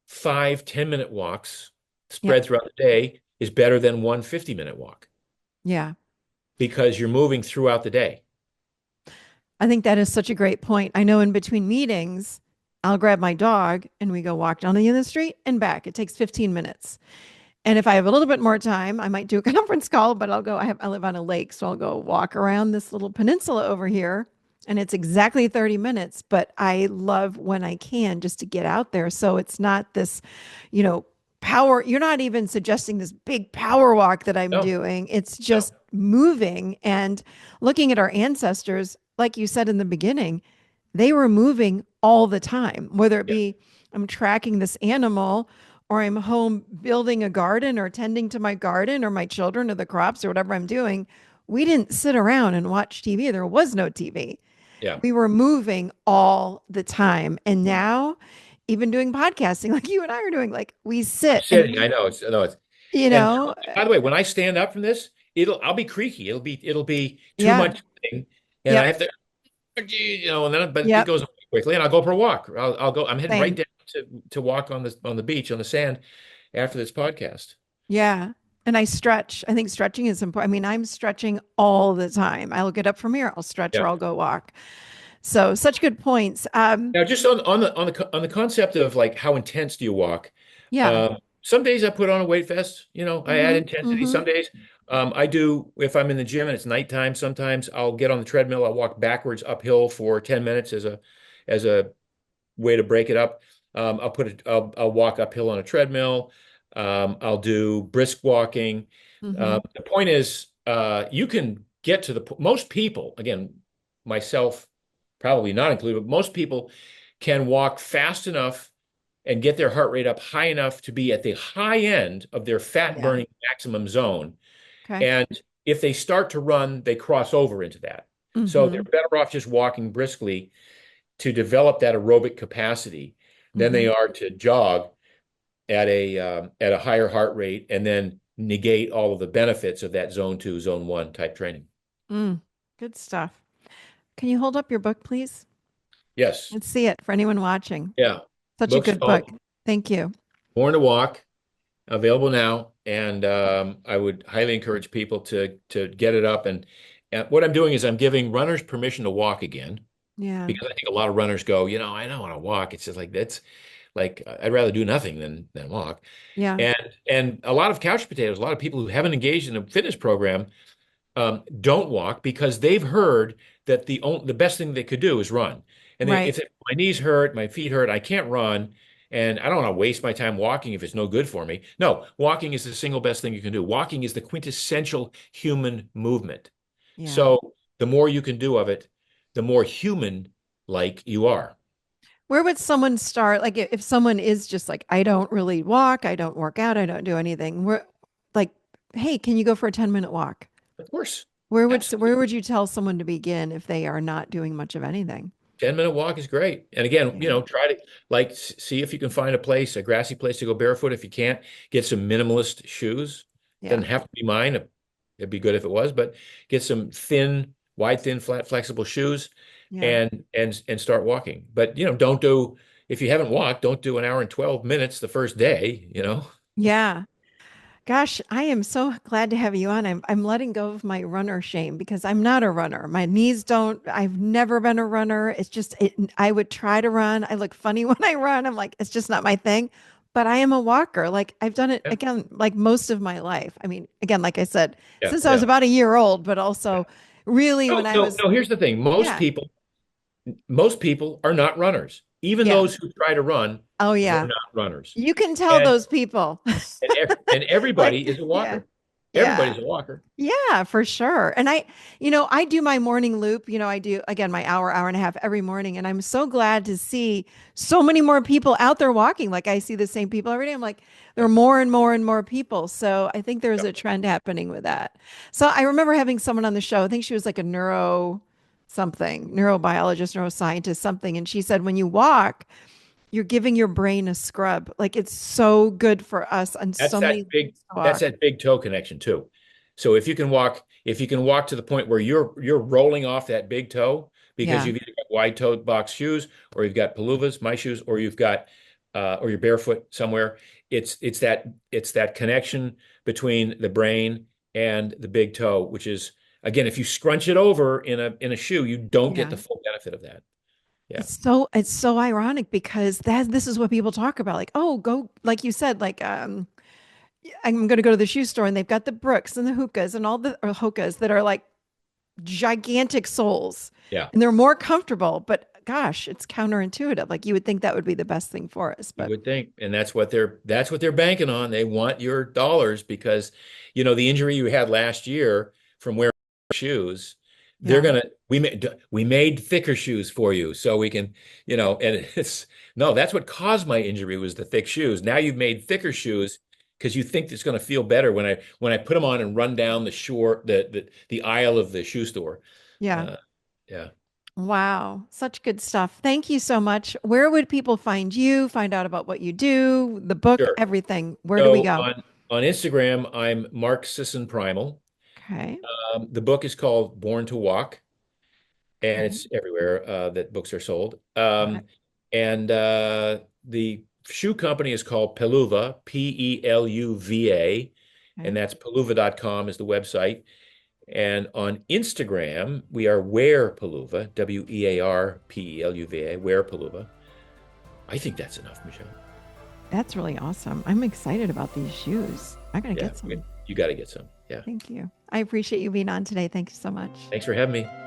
5 10-minute walks Yep. spread throughout the day is better than one 50-minute walk Yeah. because you're moving throughout the day. I think that is such a great point. I know in between meetings, I'll grab my dog and we go walk down the end of the street and back. It takes 15 minutes. And if I have a little bit more time, I might do a conference call, but I live on a lake, so I'll go walk around this little peninsula over here and it's exactly 30 minutes, but I love when I can just to get out there. So it's not this, you know, power. You're not even suggesting this big power walk that I'm No, doing. It's no. just moving and looking at our ancestors, like you said in the beginning, they were moving all the time, whether it Yeah, be I'm tracking this animal or I'm home building a garden or tending to my garden or my children or the crops or whatever I'm doing. We didn't sit around and watch TV. There was no TV. yeah. We were moving all the time. And now, even doing podcasting like you and I are doing, like we I'm sit sitting. and, I know it's. I know it's. you And know, by the way, when I stand up from this, I'll be creaky. It'll be too yeah, much thing, and I yep, have to, and then but it yep, goes away quickly, and I'll go for a walk. I'll go. I'm heading right same. down to walk on the beach on the sand after this podcast. Yeah. And I stretch. I think stretching is important. I mean, I'm stretching all the time. I'll get up from here, I'll stretch Yeah. or I'll go walk. So, such good points. Now, just on the concept of like how intense do you walk? Yeah. Some days I put on a weight vest. I add Mm-hmm. intensity. Mm-hmm. Some days I do. If I'm in the gym and it's nighttime, sometimes I'll get on the treadmill. I'll walk backwards uphill for 10 minutes as a way to break it up. I'll walk uphill on a treadmill. I'll do brisk walking. Mm-hmm. The point is, you can get to most people, again, myself probably not included, but most people can walk fast enough and get their heart rate up high enough to be at the high end of their fat Yeah. burning maximum zone. Okay. And if they start to run, they cross over into that. So they're Mm-hmm. better off just walking briskly to develop that aerobic capacity than they Mm-hmm. are to jog at a higher heart rate and then negate all of the benefits of that zone two, zone one type training. Mm. Good stuff. Can you hold up your book, please? Yes. Let's see it for anyone watching. Yeah. Such a Book's good book. called Thank you. Born to Walk, available now, and I would highly encourage people to get it up. And what I'm doing is I'm giving runners permission to walk again Yeah. because I think a lot of runners go, I don't want to walk. It's just like that's like I'd rather do nothing than walk. Yeah. And a lot of couch potatoes, a lot of people who haven't engaged in a fitness program don't walk because they've heard that the best thing they could do is run. And Right. if my knees hurt, my feet hurt, I can't run, and I don't want to waste my time walking if it's no good for me. No, walking is the single best thing you can do. Walking is the quintessential human movement. Yeah. So the more you can do of it, the more human like you are. Where would someone start? Like if someone is just like, I don't really walk, I don't work out, I don't do anything. Like, hey, can you go for a 10-minute walk? Of course. Where Absolutely. would you tell someone to begin if they are not doing much of anything? 10-minute walk is great. And again, Yeah. try to like see if you can find a grassy place to go barefoot. If you can't, get some minimalist shoes. Yeah. Doesn't have to be mine. It'd be good if it was, but get some wide, thin, flat, flexible shoes Yeah. and start walking. But don't do if you haven't walked, don't do an hour and 12 minutes the first day. Yeah. Gosh, I am so glad to have you on. I'm letting go of my runner shame because I'm not a runner. My knees don't, I've never been a runner. I would try to run. I look funny when I run. I'm like, it's just not my thing. But I am a walker. Like I've done it Yeah, again, like most of my life. I mean, again, like I said, yeah, since I was yeah. about a year old, but also really No, when I no, was, no. Here's the thing. Most yeah, people, most people are not runners. Even Yeah. those who try to run Oh, were yeah. not runners. You can tell And those people. and Like, everybody is a yeah. walker. Yeah. Everybody's a walker. Yeah, for sure. And I do my morning loop. I do again my hour and a half every morning. And I'm so glad to see so many more people out there walking. Like I see the same people every day. I'm like, there are more and more and more people. So I think there's Yep. a trend happening with that. So I remember having someone on the show. I think she was like a neurobiologist, neuroscientist, something. And she said, when you walk, you're giving your brain a scrub. Like it's so good for us on That's so that many big levels to that's walk. that big toe connection too. So if you can walk to the point where you're rolling off that big toe because Yeah. you've either got wide toe box shoes or you've got paluvas, my shoes, or you've got or you're barefoot somewhere, it's that connection between the brain and the big toe, which is again, if you scrunch it over in a shoe, you don't get Yeah. the full benefit of that. Yeah. It's so ironic because this is what people talk about. Like, oh, go like you said, like I'm gonna go to the shoe store and they've got the Brooks and the Hokas and all the or Hokas that are like gigantic soles Yeah. and they're more comfortable, but gosh, it's counterintuitive. Like you would think that would be the best thing for us. You But would think, and that's what they're banking on. They want your dollars because, the injury you had last year from wearing shoes, they're yeah, gonna we made thicker shoes for you so we can, and it's no, that's what caused my injury was the thick shoes. Now you've made thicker shoes because you think it's going to feel better when I put them on and run down the aisle of the shoe store. yeah. Uh, yeah, Wow, such good stuff. Thank you so much. Where would people find you, find out about what you do, the book, sure. everything? Where do we So go? on Instagram, I'm Mark Sisson Primal. Okay. The book is called Born to Walk, and Okay. it's everywhere that books are sold. Got it. And the shoe company is called Peluva, Peluva, and Okay. that's peluva.com is the website. And on Instagram, we are Wear Peluva, Wearpeluva, Wear Peluva. I think that's enough, Michelle. That's really awesome. I'm excited about these shoes. I gotta Yeah, get some. you got to get some. Yeah. Thank you. I appreciate you being on today. Thank you so much. Thanks for having me.